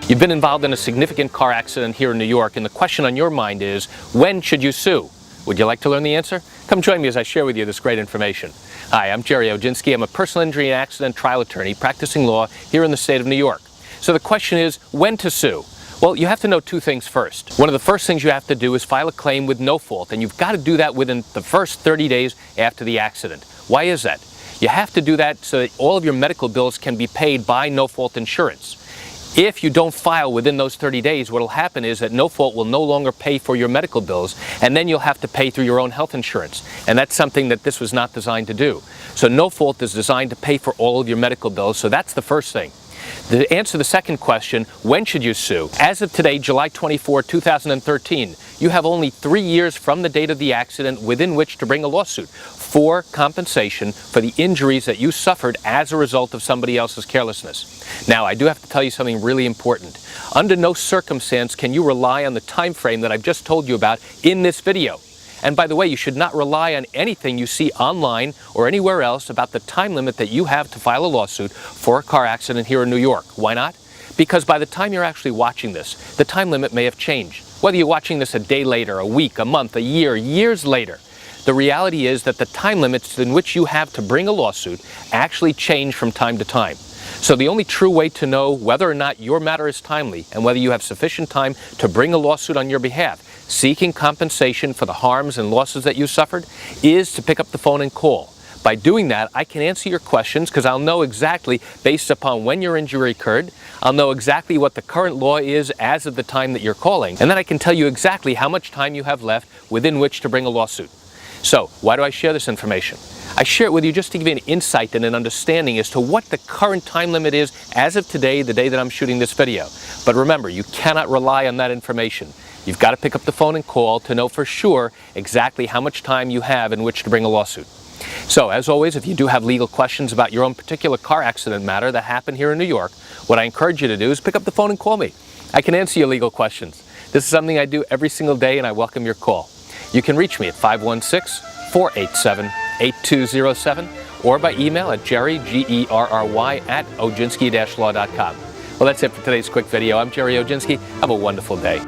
You've been involved in a significant car accident here in New York, and the question on your mind is, when should you sue? Would you like to learn the answer? Come join me as I share with you this great information. Hi, I'm Gerry Oginski. I'm a personal injury and accident trial attorney practicing law here in the state of New York. So the question is, when to sue? Well, you have to know two things first. One of the first things you have to do is file a claim with no fault, and you've got to do that within the first 30 days after the accident. Why is that? You have to do that so that all of your medical bills can be paid by no-fault insurance. If you don't file within those 30 days, what will happen is that no fault will no longer pay for your medical bills, and then you'll have to pay through your own health insurance. And that's something that this was not designed to do. So no fault is designed to pay for all of your medical bills, so that's the first thing. To answer the second question, when should you sue? As of today, July 24, 2013, you have only 3 years from the date of the accident within which to bring a lawsuit for compensation for the injuries that you suffered as a result of somebody else's carelessness. Now, I do have to tell you something really important. Under no circumstance can you rely on the time frame that I've just told you about in this video. And by the way, you should not rely on anything you see online or anywhere else about the time limit that you have to file a lawsuit for a car accident here in New York. Why not? Because by the time you're actually watching this, the time limit may have changed. Whether you're watching this a day later, a week, a month, a year, years later, the reality is that the time limits in which you have to bring a lawsuit actually change from time to time. So the only true way to know whether or not your matter is timely and whether you have sufficient time to bring a lawsuit on your behalf, seeking compensation for the harms and losses that you suffered, is to pick up the phone and call. By doing that, I can answer your questions because I'll know exactly, based upon when your injury occurred, I'll know exactly what the current law is as of the time that you're calling, and then I can tell you exactly how much time you have left within which to bring a lawsuit. So, why do I share this information? I share it with you just to give you an insight and an understanding as to what the current time limit is as of today, the day that I'm shooting this video. But remember, you cannot rely on that information. You've got to pick up the phone and call to know for sure exactly how much time you have in which to bring a lawsuit. So, as always, if you do have legal questions about your own particular car accident matter that happened here in New York, what I encourage you to do is pick up the phone and call me. I can answer your legal questions. This is something I do every single day, and I welcome your call. You can reach me at 516-487-8207 or by email at Gerry, Gerry, at oginski-law.com. Well, that's it for today's quick video. I'm Gerry Oginski. Have a wonderful day.